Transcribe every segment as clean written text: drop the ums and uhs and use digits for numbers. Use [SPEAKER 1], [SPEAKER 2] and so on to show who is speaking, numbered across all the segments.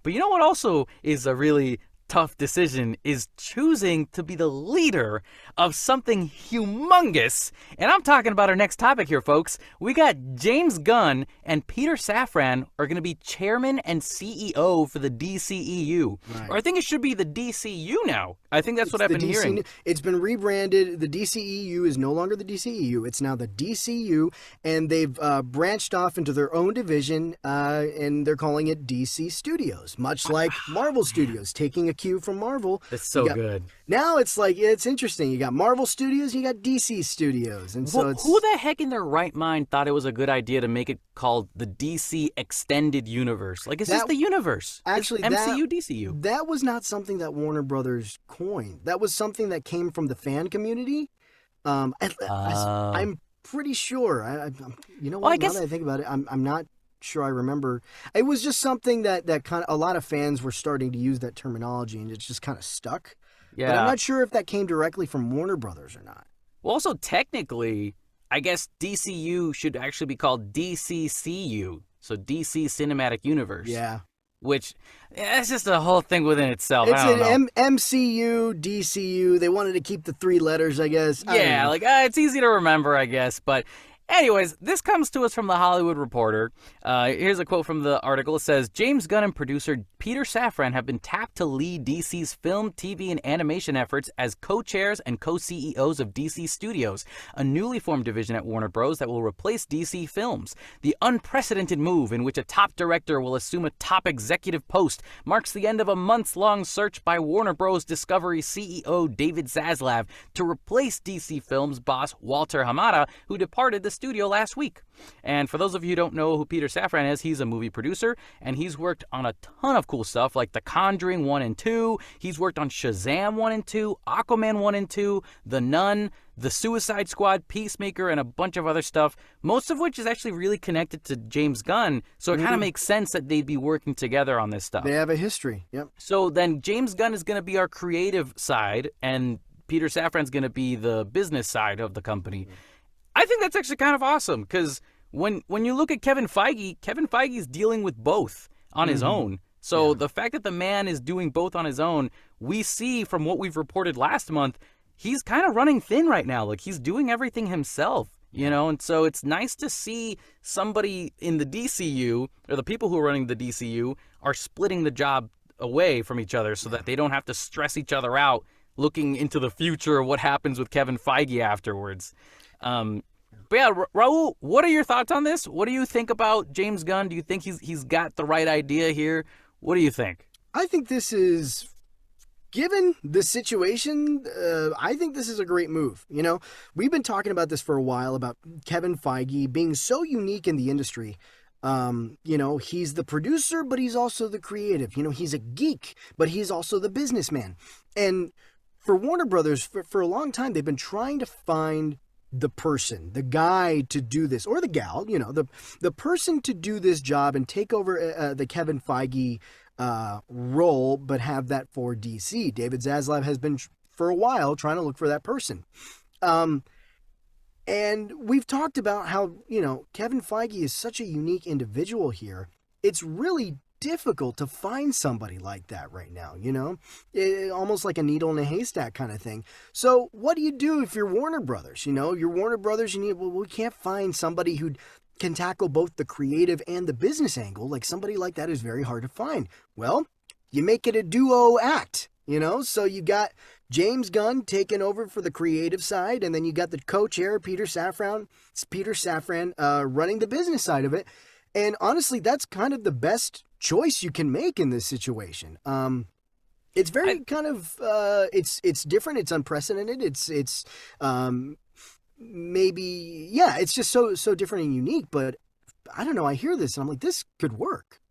[SPEAKER 1] But you know what also is a really tough decision is choosing to be the leader of something humongous. And I'm talking about our next topic here, folks. We got James Gunn and Peter Safran are going to be chairman and CEO for the DCEU.
[SPEAKER 2] Right.
[SPEAKER 1] Or I think it should be the DCU now. I think that's what I've been hearing.
[SPEAKER 2] It's been rebranded. The DCEU is no longer the DCEU. It's now the DCU, and they've branched off into their own division, and they're calling it DC Studios, much like Marvel Studios, taking a cue from Marvel.
[SPEAKER 1] That's so good.
[SPEAKER 2] Now it's like, it's interesting. You got Marvel Studios, you got DC Studios. And so
[SPEAKER 1] who the heck in their right mind thought it was a good idea to make it called the DC Extended Universe? Like, it's just the universe.
[SPEAKER 2] Actually,
[SPEAKER 1] it's MCU, DCU.
[SPEAKER 2] That was not something that Warner Brothers coined. That was something that came from the fan community. I'm pretty sure. You know what? Now that I think about it, I'm not sure I remember. It was just something that kind of a lot of fans were starting to use that terminology, and it's just kind of stuck.
[SPEAKER 1] Yeah.
[SPEAKER 2] But I'm not sure if that came directly from Warner Brothers or not.
[SPEAKER 1] Well, also technically, I guess DCU should actually be called DCCU, so DC Cinematic Universe.
[SPEAKER 2] Yeah.
[SPEAKER 1] Which, it's just a whole thing within itself.
[SPEAKER 2] It's
[SPEAKER 1] I don't know.
[SPEAKER 2] MCU, DCU. They wanted to keep the 3 letters, I guess.
[SPEAKER 1] Yeah, it's easy to remember, I guess, but... Anyways, this comes to us from The Hollywood Reporter. Here's a quote from the article. It says, James Gunn and producer Peter Safran have been tapped to lead DC's film, TV, and animation efforts as co-chairs and co-CEOs of DC Studios, a newly formed division at Warner Bros. That will replace DC Films. The unprecedented move in which a top director will assume a top executive post marks the end of a months-long search by Warner Bros. Discovery CEO David Zaslav to replace DC Films boss Walter Hamada, who departed the studio last week. And for those of you who don't know who Peter Safran is, he's a movie producer, and he's worked on a ton of cool stuff like The Conjuring 1 and 2. He's worked on Shazam 1 and 2, Aquaman 1 and 2, The Nun, The Suicide Squad, Peacemaker, and a bunch of other stuff, most of which is actually really connected to James Gunn, so it kind of makes sense that they'd be working together on this stuff.
[SPEAKER 2] They have a history, yep.
[SPEAKER 1] So then James Gunn is going to be our creative side, and Peter Safran's going to be the business side of the company. I think that's actually kind of awesome, because when you look at Kevin Feige's dealing with both on his own. So the fact that the man is doing both on his own, we see from what we've reported last month, he's kind of running thin right now. Like, he's doing everything himself, you know? And so it's nice to see somebody in the DCU, or the people who are running the DCU, are splitting the job away from each other so that they don't have to stress each other out looking into the future of what happens with Kevin Feige afterwards. But yeah, Raul, what are your thoughts on this? What do you think about James Gunn? Do you think he's got the right idea here? What do you think?
[SPEAKER 2] I think this is, given the situation, I think this is a great move. You know, we've been talking about this for a while, about Kevin Feige being so unique in the industry. You know, he's the producer, but he's also the creative. You know, he's a geek, but he's also the businessman. And for Warner Brothers, for a long time, they've been trying to find the person, the guy to do this, or the gal, you know, the person to do this job and take over the Kevin Feige role, but have that for DC. David Zaslav has been for a while trying to look for that person. And we've talked about how, you know, Kevin Feige is such a unique individual here. It's really difficult to find somebody like that right now, you know? Almost like a needle in a haystack kind of thing. So what do you do if you're Warner Brothers? You know, you're Warner Brothers, we can't find somebody who can tackle both the creative and the business angle. Like, somebody like that is very hard to find. Well, you make it a duo act, you know? So you got James Gunn taking over for the creative side, and then you got the co-chair, Peter Safran, running the business side of it. And honestly, that's kind of the best choice you can make in this situation. It's very it's different. It's unprecedented. It's maybe, yeah, it's just so different and unique. But I don't know. I hear this and I'm like, this could work.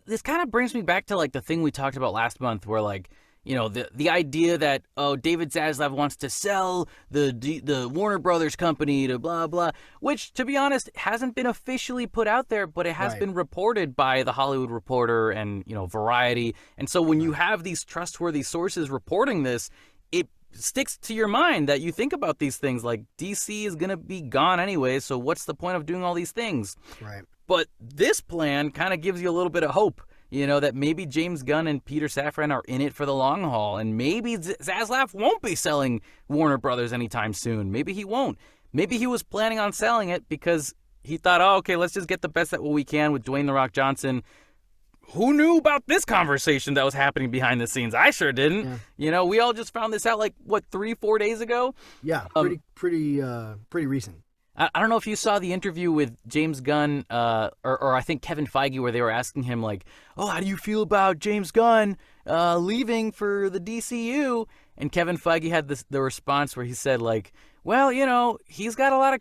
[SPEAKER 1] This kind of brings me back to like the thing we talked about last month, where like, you know, the idea that, oh, David Zaslav wants to sell the Warner Brothers company to blah, blah, which, to be honest, hasn't been officially put out there, but it has been reported by The Hollywood Reporter and, you know, Variety. And so when you have these trustworthy sources reporting this, it sticks to your mind that you think about these things like DC is going to be gone anyway, so what's the point of doing all these things?
[SPEAKER 2] Right.
[SPEAKER 1] But this plan kind of gives you a little bit of hope, that maybe James Gunn and Peter Safran are in it for the long haul, and maybe Zaslav won't be selling Warner Brothers anytime soon. Maybe he won't. Maybe he was planning on selling it because he thought, oh, okay, let's just get the best that we can with Dwayne "The Rock" Johnson. Who knew about this conversation that was happening behind the scenes? I sure didn't.
[SPEAKER 2] Yeah.
[SPEAKER 1] We all just found this out 3-4 days ago.
[SPEAKER 2] Yeah, pretty recent.
[SPEAKER 1] I don't know if you saw the interview with James Gunn, or I think Kevin Feige, where they were asking him oh, how do you feel about James Gunn leaving for the DCU? And Kevin Feige had the response where he said well, he's got a lot of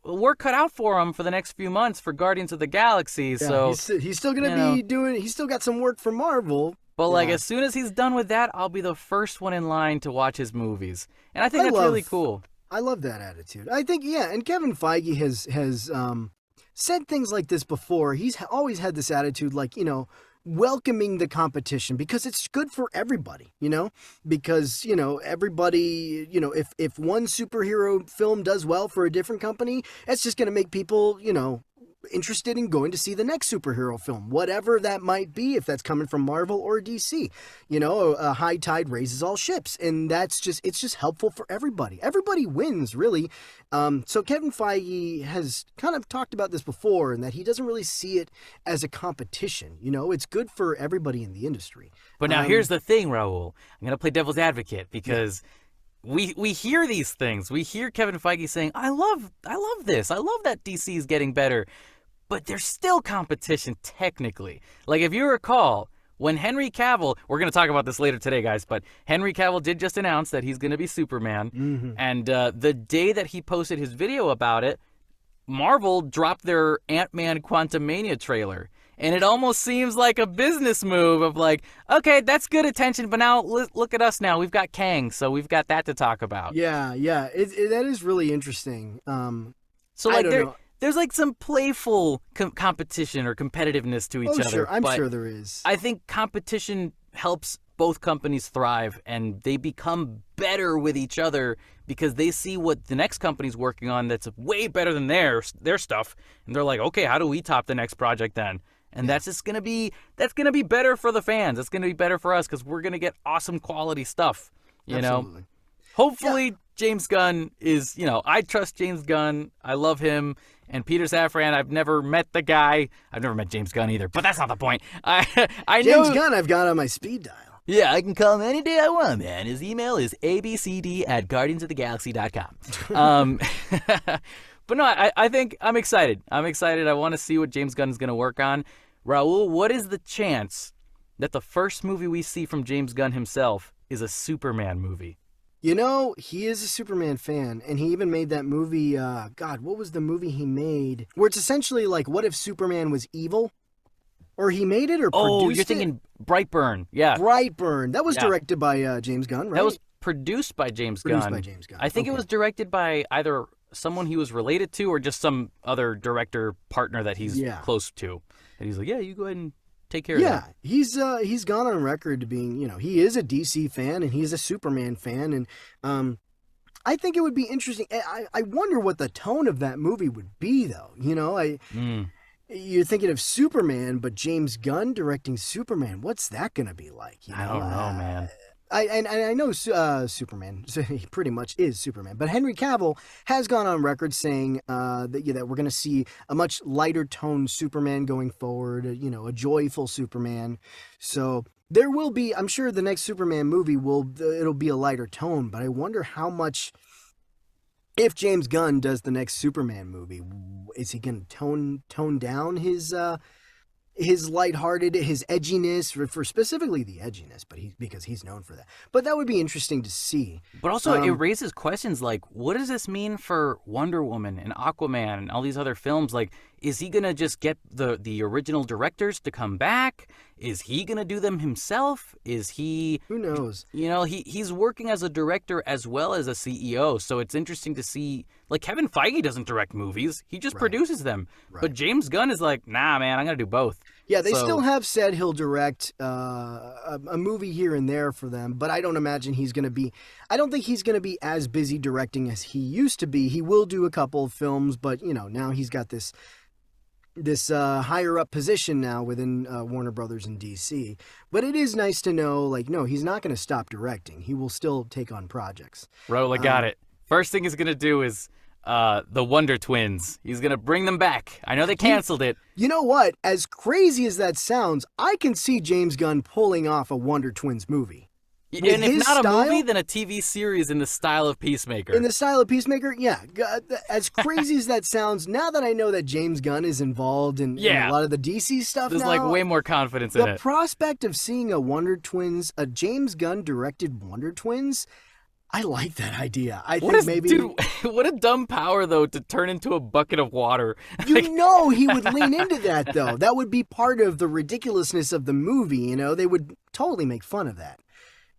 [SPEAKER 1] work cut out for him for the next few months for Guardians of the Galaxy.
[SPEAKER 2] Yeah, so he's still gonna be doing. He's still got some work for Marvel.
[SPEAKER 1] But as soon as he's done with that, I'll be the first one in line to watch his movies, and I think that's really cool.
[SPEAKER 2] I love that attitude. I think, and Kevin Feige has said things like this before. He's always had this attitude, welcoming the competition because it's good for everybody, because, everybody, if one superhero film does well for a different company, it's just going to make people, interested in going to see the next superhero film, whatever that might be, if that's coming from Marvel or DC. A high tide raises all ships, and it's just helpful for everybody. Everybody wins, really. So Kevin Feige has kind of talked about this before, and that he doesn't really see it as a competition. It's good for everybody in the industry.
[SPEAKER 1] But now here's the thing, Raul. I'm going to play devil's advocate because we hear these things. We hear Kevin Feige saying, I love this. I love that DC is getting better. But there's still competition, technically. If you recall, when Henry Cavill, we're going to talk about this later today, guys, but Henry Cavill did just announce that he's going to be Superman.
[SPEAKER 2] Mm-hmm.
[SPEAKER 1] And the day that he posted his video about it, Marvel dropped their Ant-Man Quantumania trailer. And it almost seems like a business move of okay, that's good attention, but now look at us now. We've got Kang, so we've got that to talk about.
[SPEAKER 2] Yeah. That is really interesting.
[SPEAKER 1] So
[SPEAKER 2] I don't know.
[SPEAKER 1] There's some playful competition or competitiveness to each other.
[SPEAKER 2] Sure. I'm sure there is.
[SPEAKER 1] I think competition helps both companies thrive, and they become better with each other because they see what the next company's working on that's way better than their stuff, and they're like, okay, how do we top the next project then? And that's gonna be better for the fans. It's gonna be better for us because we're gonna get awesome quality stuff.
[SPEAKER 2] Absolutely.
[SPEAKER 1] Hopefully, James Gunn is. I trust James Gunn. I love him. And Peter Safran, I've never met the guy. I've never met James Gunn either, but that's not the point. I know
[SPEAKER 2] James Gunn, I've got on my speed dial.
[SPEAKER 1] Yeah, I can call him any day I want, man. His email is abcd@guardiansofthegalaxy.com. But no, I think I'm excited. I want to see what James Gunn is going to work on. Raul, what is the chance that the first movie we see from James Gunn himself is a Superman movie?
[SPEAKER 2] He is a Superman fan, and he even made that movie, what was the movie he made? Where it's essentially what if Superman was evil? Or he made it or produced it?
[SPEAKER 1] Oh, you're thinking Brightburn. Yeah.
[SPEAKER 2] Brightburn. That was directed by James Gunn, right?
[SPEAKER 1] That was produced by James Gunn. I think it was directed by either someone he was related to or just some other director partner that he's close to. And he's like, yeah, you go ahead and take care of that.
[SPEAKER 2] Yeah, he's gone on record to being, he is a DC fan and he's a Superman fan. And I think it would be interesting. I wonder what the tone of that movie would be, though. You're thinking of Superman, but James Gunn directing Superman. What's that going to be like?
[SPEAKER 1] I don't know, man.
[SPEAKER 2] I know Superman, so he pretty much is Superman, but Henry Cavill has gone on record saying that we're going to see a much lighter toned Superman going forward, a joyful Superman. So there will be, I'm sure the next Superman movie it'll be a lighter tone, but I wonder how much, if James Gunn does the next Superman movie, is he going to tone down his lighthearted, his edginess, for specifically the edginess, because he's known for that. But that would be interesting to see.
[SPEAKER 1] But also, it raises questions like, what does this mean for Wonder Woman and Aquaman and all these other films? Is he gonna just get the original directors to come back? Is he gonna do them himself? Is he?
[SPEAKER 2] Who knows?
[SPEAKER 1] He's working as a director as well as a CEO, so it's interesting to see. Kevin Feige doesn't direct movies; he just produces them. Right. But James Gunn is like, nah, man, I'm gonna do both.
[SPEAKER 2] Yeah, they still have said he'll direct a movie here and there for them, but I don't imagine he's gonna be. I don't think he's gonna be as busy directing as he used to be. He will do a couple of films, but now he's got this higher up position now within Warner Brothers and DC. But it is nice to know, like, no, he's not going to stop directing. He will still take on projects.
[SPEAKER 1] Rola got it. First thing he's going to do is the Wonder Twins. He's going to bring them back. I know they canceled it.
[SPEAKER 2] You know what? As crazy as that sounds, I can see James Gunn pulling off a Wonder Twins movie.
[SPEAKER 1] And if not a movie, then a TV series in the style of Peacemaker.
[SPEAKER 2] In the style of Peacemaker, yeah. As crazy as that sounds, now that I know that James Gunn is involved in a lot of the DC stuff
[SPEAKER 1] There's
[SPEAKER 2] now,
[SPEAKER 1] like way more confidence in it.
[SPEAKER 2] The prospect of seeing a James Gunn directed Wonder Twins, I like that idea.
[SPEAKER 1] Dude, what a dumb power, though, to turn into a bucket of water.
[SPEAKER 2] You know he would lean into that, though. That would be part of the ridiculousness of the movie, They would totally make fun of that.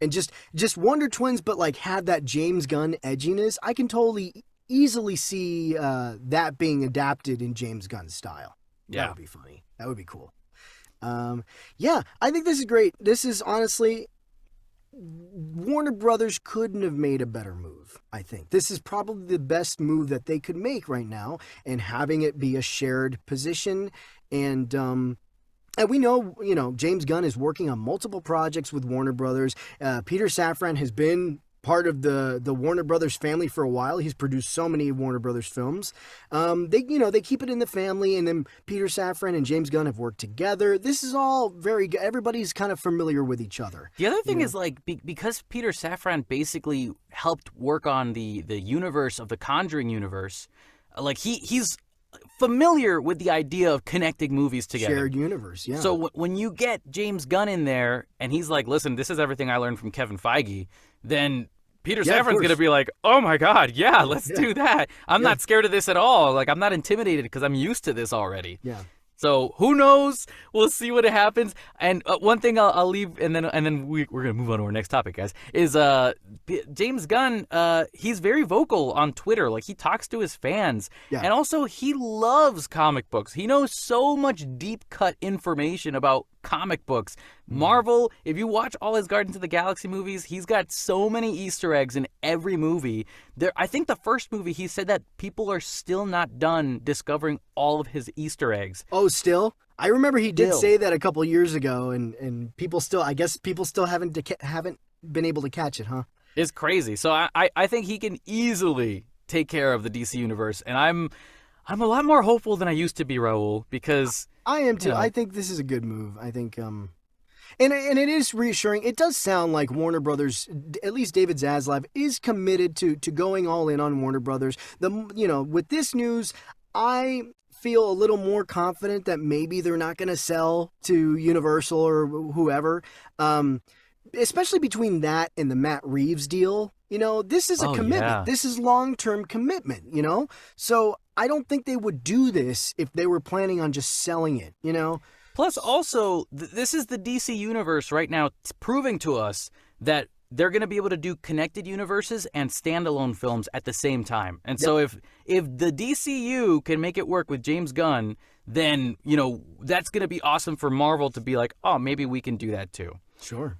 [SPEAKER 2] And just Wonder Twins, but like have that James Gunn edginess. I can totally easily see that being adapted in James Gunn's style.
[SPEAKER 1] Yeah.
[SPEAKER 2] That would be funny. That would be cool. Yeah, I think this is great. This is honestly, Warner Brothers couldn't have made a better move, I think. This is probably the best move that they could make right now, and having it be a shared position. And we know, James Gunn is working on multiple projects with Warner Brothers. Peter Safran has been part of the Warner Brothers family for a while. He's produced so many Warner Brothers films. They keep it in the family, and then Peter Safran and James Gunn have worked together. This is all very good. Everybody's kind of familiar with each other.
[SPEAKER 1] The other thing is, like, because Peter Safran basically helped work on the universe of the Conjuring universe, like, he's familiar with the idea of connecting movies together.
[SPEAKER 2] Shared universe, yeah.
[SPEAKER 1] So when you get James Gunn in there and he's like, listen, this is everything I learned from Kevin Feige, then Peter Safran's going to be like, oh my God, yeah, let's do that. I'm not scared of this at all. Like, I'm not intimidated because I'm used to this already.
[SPEAKER 2] Yeah.
[SPEAKER 1] So who knows? We'll see what happens. And one thing I'll leave, and then we're gonna move on to our next topic, guys. Is James Gunn? He's very vocal on Twitter. Like, he talks to his fans, and also he loves comic books. He knows so much deep cut information about comic books. Marvel, if you watch all his Guardians of the Galaxy movies, he's got so many Easter eggs in every movie. I think the first movie, he said that people are still not done discovering all of his Easter eggs.
[SPEAKER 2] Oh, still? I remember he did say that a couple years ago, and people still haven't been able to catch it, huh?
[SPEAKER 1] It's crazy. So I think he can easily take care of the DC universe, and I'm a lot more hopeful than I used to be, Raul, because
[SPEAKER 2] I am too. I think this is a good move. I think, and it is reassuring. It does sound like Warner Brothers, at least David Zaslav, is committed to going all in on Warner Brothers. With this news, I feel a little more confident that maybe they're not going to sell to Universal or whoever. Especially between that and the Matt Reeves deal. This is a commitment.
[SPEAKER 1] Yeah.
[SPEAKER 2] This is long-term commitment, So I don't think they would do this if they were planning on just selling it,
[SPEAKER 1] Plus, also, this is the DC universe right now proving to us that they're going to be able to do connected universes and standalone films at the same time. And so if the DCU can make it work with James Gunn, then, that's going to be awesome for Marvel to be like, oh, maybe we can do that too.
[SPEAKER 2] Sure.